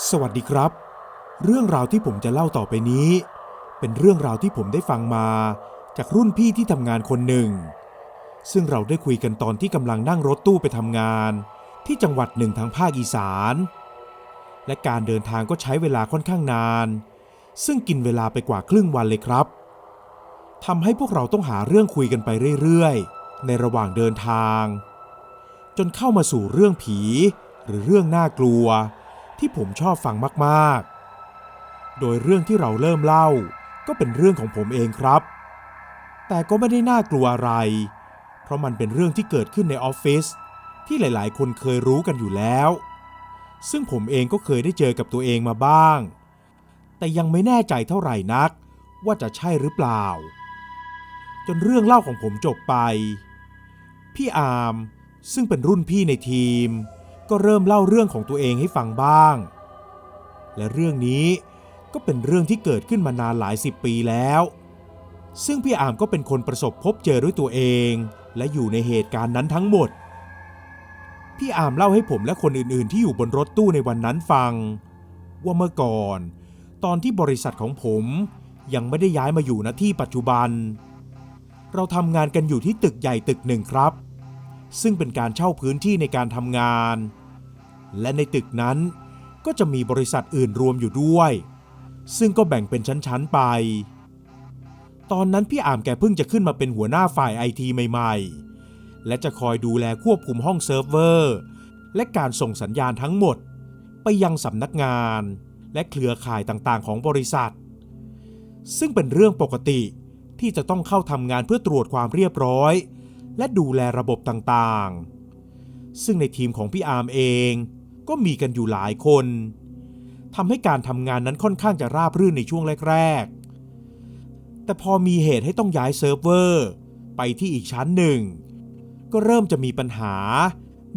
สวัสดีครับเรื่องราวที่ผมจะเล่าต่อไปนี้เป็นเรื่องราวที่ผมได้ฟังมาจากรุ่นพี่ที่ทำงานคนหนึ่งซึ่งเราได้คุยกันตอนที่กำลังนั่งรถตู้ไปทำงานที่จังหวัดหนึ่งทางภาคอีสานและการเดินทางก็ใช้เวลาค่อนข้างนานซึ่งกินเวลาไปกว่าครึ่งวันเลยครับทำให้พวกเราต้องหาเรื่องคุยกันไปเรื่อยๆในระหว่างเดินทางจนเข้ามาสู่เรื่องผีหรือเรื่องน่ากลัวที่ผมชอบฟังมากๆโดยเรื่องที่เราเริ่มเล่าก็เป็นเรื่องของผมเองครับแต่ก็ไม่ได้น่ากลัวอะไรเพราะมันเป็นเรื่องที่เกิดขึ้นในออฟฟิศที่หลายๆคนเคยรู้กันอยู่แล้วซึ่งผมเองก็เคยได้เจอกับตัวเองมาบ้างแต่ยังไม่แน่ใจเท่าไหร่นักว่าจะใช่หรือเปล่าจนเรื่องเล่าของผมจบไปพี่อาร์มซึ่งเป็นรุ่นพี่ในทีมก็เริ่มเล่าเรื่องของตัวเองให้ฟังบ้างและเรื่องนี้ก็เป็นเรื่องที่เกิดขึ้นมานานหลาย10 ปีแล้วซึ่งพี่อาร์มก็เป็นคนประสบพบเจอด้วยตัวเองและอยู่ในเหตุการณ์นั้นทั้งหมดพี่อาร์มเล่าให้ผมและคนอื่นๆที่อยู่บนรถตู้ในวันนั้นฟังว่าเมื่อก่อนตอนที่บริษัทของผมยังไม่ได้ย้ายมาอยู่ณที่ปัจจุบันเราทำงานกันอยู่ที่ตึกใหญ่ตึกหนึ่งครับซึ่งเป็นการเช่าพื้นที่ในการทำงานและในตึกนั้นก็จะมีบริษัทอื่นรวมอยู่ด้วยซึ่งก็แบ่งเป็นชั้นๆไปตอนนั้นพี่อามแกเพิ่งจะขึ้นมาเป็นหัวหน้าฝ่ายไอทีใหม่ๆและจะคอยดูแลควบคุมห้องเซิร์ฟเวอร์และการส่งสัญญาณทั้งหมดไปยังสำนักงานและเครือข่ายต่างๆของบริษัทซึ่งเป็นเรื่องปกติที่จะต้องเข้าทำงานเพื่อตรวจความเรียบร้อยและดูแลระบบต่างๆซึ่งในทีมของพี่อาร์มเองก็มีกันอยู่หลายคนทำให้การทำงานนั้นค่อนข้างจะราบรื่นในช่วงแรกๆแต่พอมีเหตุให้ต้องย้ายเซิร์ฟเวอร์ไปที่อีกชั้นหนึ่งก็เริ่มจะมีปัญหา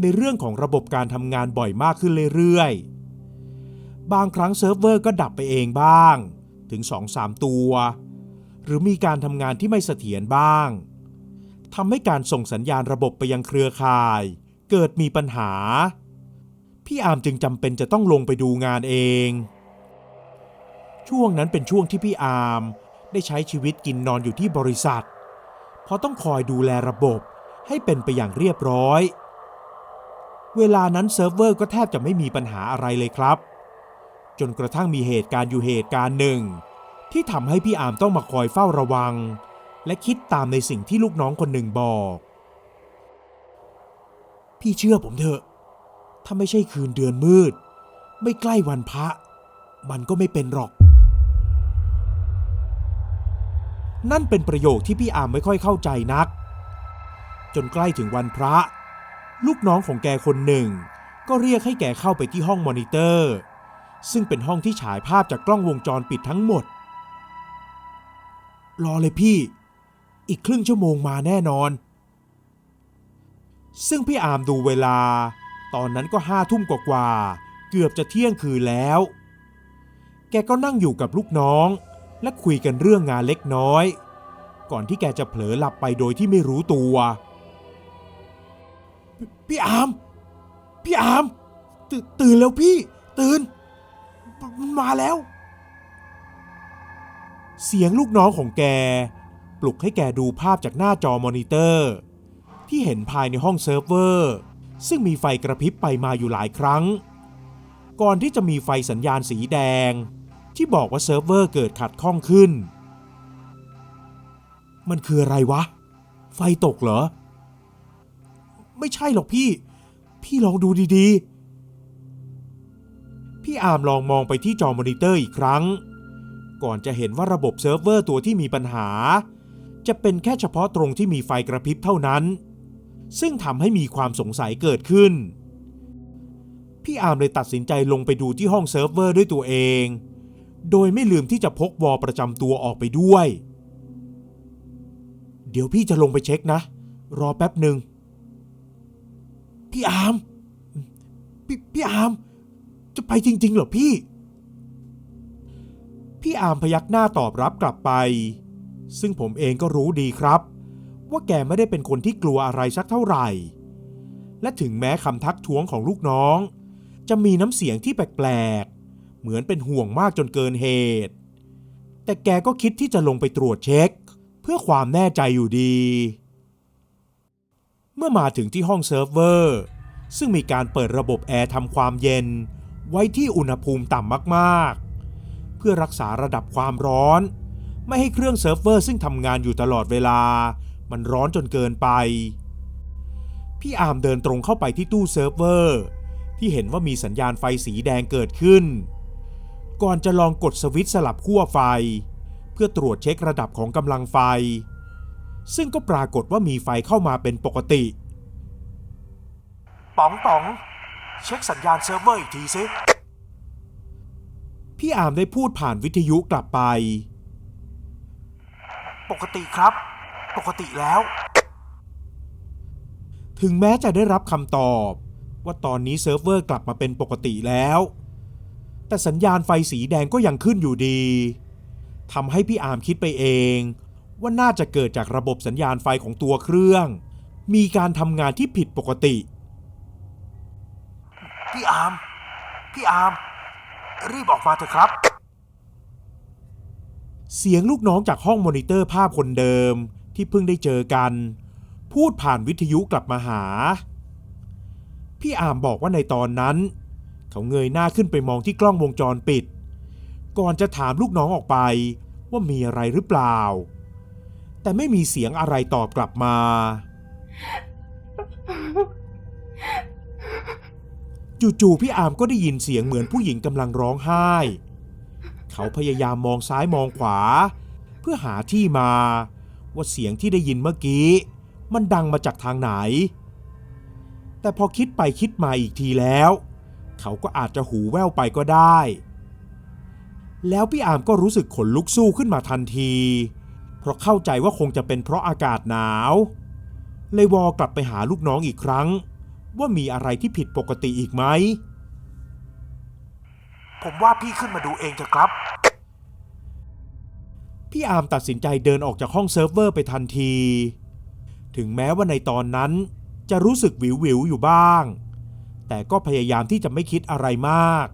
ในเรื่องของระบบการทำงานบ่อยมากขึ้นเรื่อยๆบางครั้งเซิร์ฟเวอร์ก็ดับไปเองบ้างถึง 2-3 ตัวหรือมีการทำงานที่ไม่เสถียรบ้างทำให้การส่งสัญญาณระบบไปยังเครือข่ายเกิดมีปัญหาพี่อาร์มจึงจำเป็นจะต้องลงไปดูงานเองช่วงนั้นเป็นช่วงที่พี่อาร์มได้ใช้ชีวิตกินนอนอยู่ที่บริษัทเพราะต้องคอยดูแลระบบให้เป็นไปอย่างเรียบร้อยเวลานั้นเซิร์ฟเวอร์ก็แทบจะไม่มีปัญหาอะไรเลยครับจนกระทั่งมีเหตุการณ์อยู่เหตุการณ์หนึ่งที่ทำให้พี่อาร์มต้องมาคอยเฝ้าระวังและคิดตามในสิ่งที่ลูกน้องคนหนึ่งบอกพี่เชื่อผมเถอะถ้าไม่ใช่คืนเดือนมืดไม่ใกล้วันพระมันก็ไม่เป็นหรอกนั่นเป็นประโยคที่พี่อาร์มไม่ค่อยเข้าใจนักจนใกล้ถึงวันพระลูกน้องของแกคนหนึ่งก็เรียกให้แกเข้าไปที่ห้องมอนิเตอร์ซึ่งเป็นห้องที่ฉายภาพจากกล้องวงจรปิดทั้งหมดรอเลยพี่อีกครึ่งชั่วโมงมาแน่นอนซึ่งพี่อาร์มดูเวลาตอนนั้นก็5 ทุ่มกว่าเกือบจะเที่ยงคืนแล้วแกก็นั่งอยู่กับลูกน้องและคุยกันเรื่องงานเล็กน้อยก่อนที่แกจะเผลอหลับไปโดยที่ไม่รู้ตัวพี่อาร์มตื่นแล้วพี่ตื่นมันมาแล้วเสียงลูกน้องของแกปลุกให้แกดูภาพจากหน้าจอมอนิเตอร์ที่เห็นภายในห้องเซิร์ฟเวอร์ซึ่งมีไฟกระพริบไปมาอยู่หลายครั้งก่อนที่จะมีไฟสัญญาณสีแดงที่บอกว่าเซิร์ฟเวอร์เกิดขัดข้องขึ้นมันคืออะไรวะไฟตกเหรอไม่ใช่หรอกพี่ลองดูดีๆพี่อาร์มลองมองไปที่จอมอนิเตอร์อีกครั้งก่อนจะเห็นว่าระบบเซิร์ฟเวอร์ตัวที่มีปัญหาจะเป็นแค่เฉพาะตรงที่มีไฟกระพริบเท่านั้นซึ่งทำให้มีความสงสัยเกิดขึ้นพี่อาร์มเลยตัดสินใจลงไปดูที่ห้องเซิร์ฟเวอร์ด้วยตัวเองโดยไม่ลืมที่จะพกวอลประจำตัวออกไปด้วยเดี๋ยวพี่จะลงไปเช็คนะรอแป๊บหนึ่งพี่อาร์มจะไปจริงๆเหรอพี่อาร์มพยักหน้าตอบรับกลับไปซึ่งผมเองก็รู้ดีครับว่าแกไม่ได้เป็นคนที่กลัวอะไรสักเท่าไหร่และถึงแม้คำทักท้วงของลูกน้องจะมีน้ำเสียงที่แปลก เหมือนเป็นห่วงมากจนเกินเหตุแต่แกก็คิดที่จะลงไปตรวจเช็คเพื่อความแน่ใจอยู่ดีเมื่อมาถึงที่ห้องเซิร์ฟเวอร์ซึ่งมีการเปิดระบบแอร์ทำความเย็นไว้ที่อุณหภูมิต่ำมากๆเพื่อรักษาระดับความร้อนไม่ให้เครื่องเซิร์ฟเวอร์ซึ่งทำงานอยู่ตลอดเวลามันร้อนจนเกินไปพี่อาร์มเดินตรงเข้าไปที่ตู้เซิร์ฟเวอร์ที่เห็นว่ามีสัญญาณไฟสีแดงเกิดขึ้นก่อนจะลองกดสวิตช์สลับขั้วไฟเพื่อตรวจเช็คระดับของกำลังไฟซึ่งก็ปรากฏว่ามีไฟเข้ามาเป็นปกติป๋องเช็คสัญญาณเซิร์ฟเวอร์อีกทีสิพี่อาร์มได้พูดผ่านวิทยุกลับไปปกติครับปกติแล้วถึงแม้จะได้รับคำตอบว่าตอนนี้เซิร์ฟเวอร์กลับมาเป็นปกติแล้วแต่สัญญาณไฟสีแดงก็ยังขึ้นอยู่ดีทำให้พี่อาร์มคิดไปเองว่าน่าจะเกิดจากระบบสัญญาณไฟของตัวเครื่องมีการทำงานที่ผิดปกติพี่อาร์มรีบออกมาเถอะครับเสียงลูกน้องจากห้องมอนิเตอร์ภาพคนเดิมที่เพิ่งได้เจอกันพูดผ่านวิทยุกลับมาหาพี่อาร์มบอกว่าในตอนนั้นเขาเงยหน้าขึ้นไปมองที่กล้องวงจรปิดก่อนจะถามลูกน้องออกไปว่ามีอะไรหรือเปล่าแต่ไม่มีเสียงอะไรตอบกลับมาจู่ๆพี่อาร์มก็ได้ยินเสียงเหมือนผู้หญิงกำลังร้องไห้เขาพยายามมองซ้ายมองขวาเพื่อหาที่มาว่าเสียงที่ได้ยินเมื่อกี้มันดังมาจากทางไหนแต่พอคิดไปคิดมาอีกทีแล้วเขาก็อาจจะหูแว่วไปก็ได้แล้วพี่อาร์มก็รู้สึกขนลุกสู้ขึ้นมาทันทีเพราะเข้าใจว่าคงจะเป็นเพราะอากาศหนาวเลยวอกลับไปหาลูกน้องอีกครั้งว่ามีอะไรที่ผิดปกติอีกไหมผมว่าพี่ขึ้นมาดูเองเถอะครับพี่อาร์มตัดสินใจเดินออกจากห้องเซิร์ฟเวอร์ไปทันทีถึงแม้ว่าในตอนนั้นจะรู้สึกวิวอยู่บ้างแต่ก็พยายามที่จะไม่คิดอะไรมาก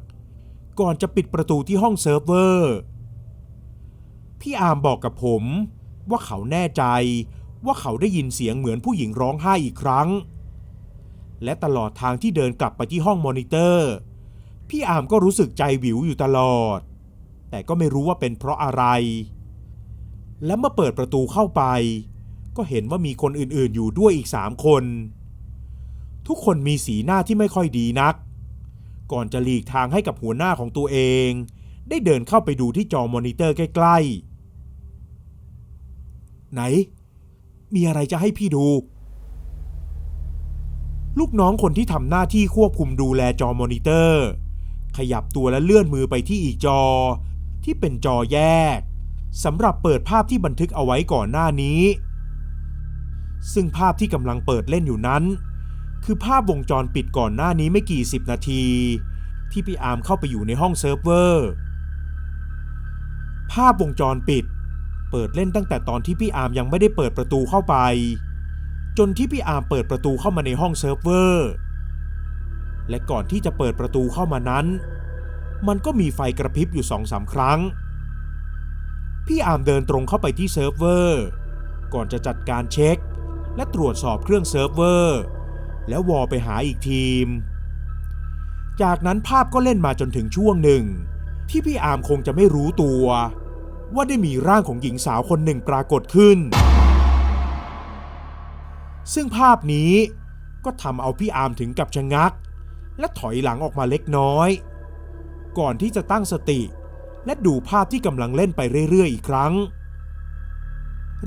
ก่อนจะปิดประตูที่ห้องเซิร์ฟเวอร์พี่อาร์มบอกกับผมว่าเขาแน่ใจว่าเขาได้ยินเสียงเหมือนผู้หญิงร้องไห้อีกครั้งและตลอดทางที่เดินกลับไปที่ห้องมอนิเตอร์พี่อาร์มก็รู้สึกใจวิวอยู่ตลอดแต่ก็ไม่รู้ว่าเป็นเพราะอะไรและเมื่อเปิดประตูเข้าไปก็เห็นว่ามีคนอื่นๆอยู่ด้วยอีก3 คนทุกคนมีสีหน้าที่ไม่ค่อยดีนักก่อนจะหลีกทางให้กับหัวหน้าของตัวเองได้เดินเข้าไปดูที่จอมอนิเตอร์ใกล้ๆไหนมีอะไรจะให้พี่ดูลูกน้องคนที่ทำหน้าที่ควบคุมดูแลจอมอนิเตอร์ขยับตัวและเลื่อนมือไปที่อีกจอที่เป็นจอแยกสำหรับเปิดภาพที่บันทึกเอาไว้ก่อนหน้านี้ซึ่งภาพที่กำลังเปิดเล่นอยู่นั้นคือภาพวงจรปิดก่อนหน้านี้ไม่กี่10 นาทีที่พี่อาร์มเข้าไปอยู่ในห้องเซิร์ฟเวอร์ภาพวงจรปิดเปิดเล่นตั้งแต่ตอนที่พี่อาร์มยังไม่ได้เปิดประตูเข้าไปจนที่พี่อาร์มเปิดประตูเข้ามาในห้องเซิร์ฟเวอร์และก่อนที่จะเปิดประตูเข้ามานั้นมันก็มีไฟกระพริบอยู่ 2-3 ครั้งพี่อาร์มเดินตรงเข้าไปที่เซิร์ฟเวอร์ก่อนจะจัดการเช็คและตรวจสอบเครื่องเซิร์ฟเวอร์แล้ววอลไปหาอีกทีมจากนั้นภาพก็เล่นมาจนถึงช่วงหนึ่งที่พี่อาร์มคงจะไม่รู้ตัวว่าได้มีร่างของหญิงสาวคนหนึ่งปรากฏขึ้นซึ่งภาพนี้ก็ทำเอาพี่อาร์มถึงกับชะงักและถอยหลังออกมาเล็กน้อยก่อนที่จะตั้งสติและดูภาพที่กำลังเล่นไปเรื่อยๆอีกครั้ง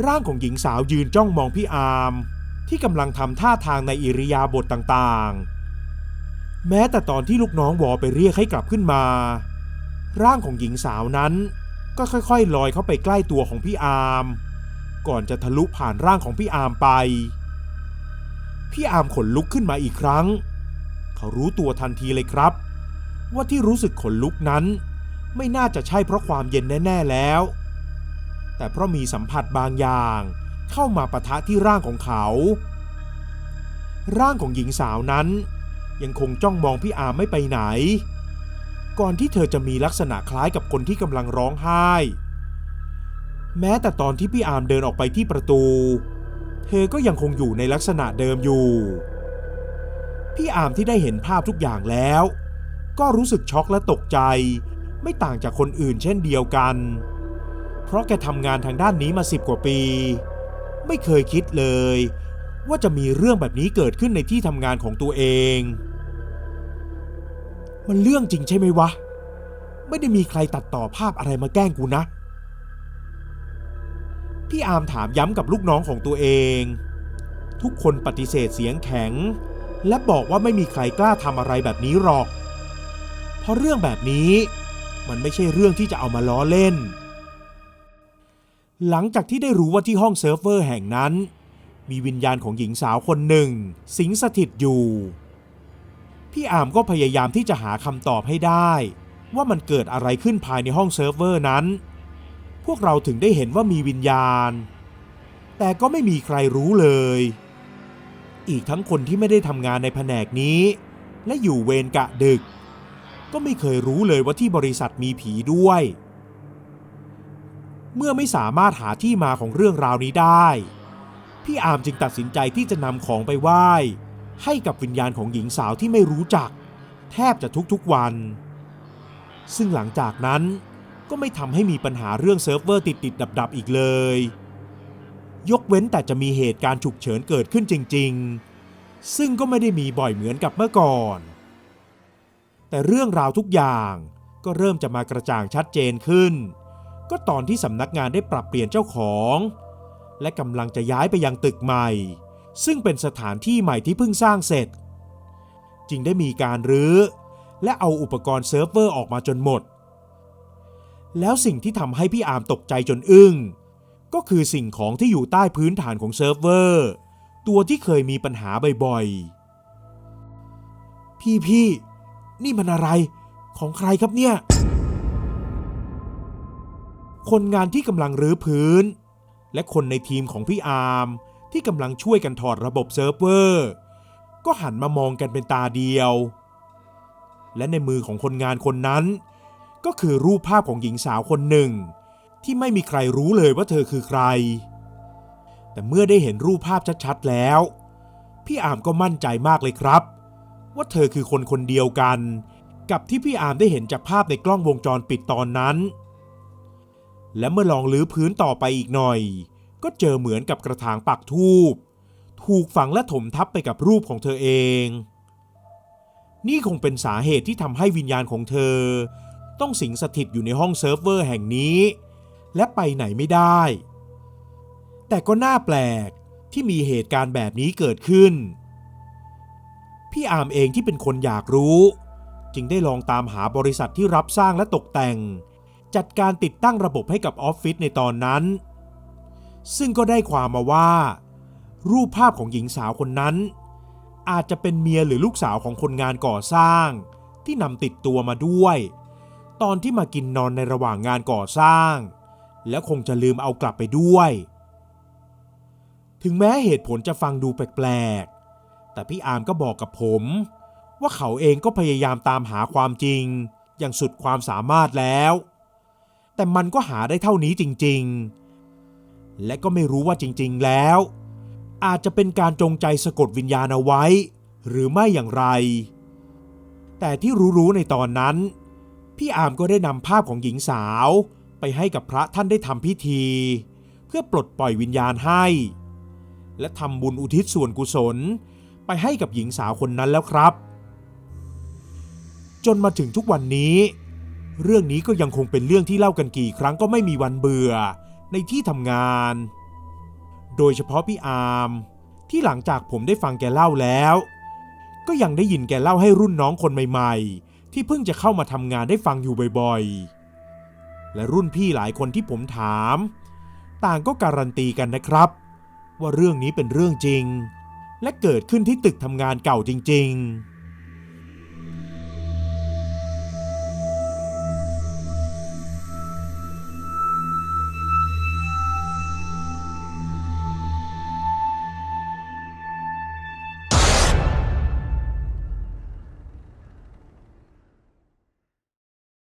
ร่างของหญิงสาวยืนจ้องมองพี่อาร์มที่กำลังทำท่าทางในอิริยาบถต่างๆแม้แต่ตอนที่ลูกน้องวอไปเรียกให้กลับขึ้นมาร่างของหญิงสาวนั้นก็ค่อยๆลอยเข้าไปใกล้ตัวของพี่อาร์มก่อนจะทะลุผ่านร่างของพี่อาร์มไปพี่อาร์มขนลุกขึ้นมาอีกครั้งเขารู้ตัวทันทีเลยครับว่าที่รู้สึกขนลุกนั้นไม่น่าจะใช่เพราะความเย็นแน่ๆแล้วแต่เพราะมีสัมผัสบางอย่างเข้ามาปะทะที่ร่างของเขาร่างของหญิงสาวนั้นยังคงจ้องมองพี่อาร์มไม่ไปไหน ก่อนที่เธอจะมีลักษณะคล้ายกับคนที่กำลังร้องไห้แม้แต่ตอนที่พี่อาร์มเดินออกไปที่ประตูเธอก็ยังคงอยู่ในลักษณะเดิมอยู่พี่อาร์มที่ได้เห็นภาพทุกอย่างแล้วก็รู้สึกช็อกและตกใจไม่ต่างจากคนอื่นเช่นเดียวกันเพราะแกทำงานทางด้านนี้มา10 กว่าปีไม่เคยคิดเลยว่าจะมีเรื่องแบบนี้เกิดขึ้นในที่ทำงานของตัวเองมันเรื่องจริงใช่ไหมวะไม่ได้มีใครตัดต่อภาพอะไรมาแกล้งกูนะพี่อาร์มถามย้ำกับลูกน้องของตัวเองทุกคนปฏิเสธเสียงแข็งและบอกว่าไม่มีใครกล้าทำอะไรแบบนี้หรอกเพราะเรื่องแบบนี้มันไม่ใช่เรื่องที่จะเอามาล้อเล่นหลังจากที่ได้รู้ว่าที่ห้องเซิร์ฟเวอร์แห่งนั้นมีวิญญาณของหญิงสาวคนหนึ่งสิงสถิตอยู่พี่อาร์มก็พยายามที่จะหาคำตอบให้ได้ว่ามันเกิดอะไรขึ้นภายในห้องเซิร์ฟเวอร์นั้นพวกเราถึงได้เห็นว่ามีวิญญาณแต่ก็ไม่มีใครรู้เลยอีกทั้งคนที่ไม่ได้ทำงานในแผนกนี้และอยู่เวรกะดึกก็ไม่เคยรู้เลยว่าที่บริษัทมีผีด้วยเมื่อไม่สามารถหาที่มาของเรื่องราวนี้ได้พี่อาร์มจึงตัดสินใจที่จะนำของไปไหว้ให้กับวิญญาณของหญิงสาวที่ไม่รู้จักแทบจะทุกๆวันซึ่งหลังจากนั้นก็ไม่ทำให้มีปัญหาเรื่องเซิร์ฟเวอร์ติดดับอีกเลยยกเว้นแต่จะมีเหตุการณ์ฉุกเฉินเกิดขึ้นจริงๆซึ่งก็ไม่ได้มีบ่อยเหมือนกับเมื่อก่อนแต่เรื่องราวทุกอย่างก็เริ่มจะมากระจ่างชัดเจนขึ้นก็ตอนที่สำนักงานได้ปรับเปลี่ยนเจ้าของและกำลังจะย้ายไปยังตึกใหม่ซึ่งเป็นสถานที่ใหม่ที่เพิ่งสร้างเสร็จจึงได้มีการรื้อและเอาอุปกรณ์เซิร์ฟเวอร์ออกมาจนหมดแล้วสิ่งที่ทำให้พี่อาร์มตกใจจนอึ้งก็คือสิ่งของที่อยู่ใต้พื้นฐานของเซิร์ฟเวอร์ตัวที่เคยมีปัญหาบ่อยๆพี่นี่มันอะไรของใครครับเนี่ยคนงานที่กำลังรื้อพื้นและคนในทีมของพี่อาร์มที่กำลังช่วยกันถอดระบบเซิร์ฟเวอร์ก็หันมามองกันเป็นตาเดียวและในมือของคนงานคนนั้นก็คือรูปภาพของหญิงสาวคนหนึ่งที่ไม่มีใครรู้เลยว่าเธอคือใครแต่เมื่อได้เห็นรูปภาพชัดๆแล้วพี่อาร์มก็มั่นใจมากเลยครับว่าเธอคือคนคนเดียวกันกับที่พี่อาร์มได้เห็นจากภาพในกล้องวงจรปิดตอนนั้นและเมื่อลองลื้อพื้นต่อไปอีกหน่อยก็เจอเหมือนกับกระถางปักธูปถูกฝังและถมทับไปกับรูปของเธอเองนี่คงเป็นสาเหตุที่ทำให้วิญญาณของเธอต้องสิงสถิตอยู่ในห้องเซิร์ฟเวอร์แห่งนี้และไปไหนไม่ได้แต่ก็น่าแปลกที่มีเหตุการณ์แบบนี้เกิดขึ้นพี่อาร์มเองที่เป็นคนอยากรู้จึงได้ลองตามหาบริษัทที่รับสร้างและตกแต่งจัดการติดตั้งระบบให้กับออฟฟิศในตอนนั้นซึ่งก็ได้ความมาว่ารูปภาพของหญิงสาวคนนั้นอาจจะเป็นเมียหรือลูกสาวของคนงานก่อสร้างที่นำติดตัวมาด้วยตอนที่มากินนอนในระหว่างงานก่อสร้างและคงจะลืมเอากลับไปด้วยถึงแม้เหตุผลจะฟังดูแปลกๆแต่พี่อาร์มก็บอกกับผมว่าเขาเองก็พยายามตามหาความจริงอย่างสุดความสามารถแล้วแต่มันก็หาได้เท่านี้จริงๆและก็ไม่รู้ว่าจริงๆแล้วอาจจะเป็นการจงใจสะกดวิญญาณเอาไว้หรือไม่อย่างไรแต่ที่รู้ๆในตอนนั้นพี่อาร์มก็ได้นำภาพของหญิงสาวไปให้กับพระท่านได้ทำพิธีเพื่อปลดปล่อยวิญญาณให้และทำบุญอุทิศส่วนกุศลไปให้กับหญิงสาวคนนั้นแล้วครับจนมาถึงทุกวันนี้เรื่องนี้ก็ยังคงเป็นเรื่องที่เล่ากันกี่ครั้งก็ไม่มีวันเบื่อในที่ทำงานโดยเฉพาะพี่อาร์มที่หลังจากผมได้ฟังแกเล่าแล้วก็ยังได้ยินแกเล่าให้รุ่นน้องคนใหม่ๆที่เพิ่งจะเข้ามาทำงานได้ฟังอยู่บ่อยๆและรุ่นพี่หลายคนที่ผมถามต่างก็การันตีกันนะครับว่าเรื่องนี้เป็นเรื่องจริงและเกิดขึ้นที่ตึกทำงานเก่าจริงๆ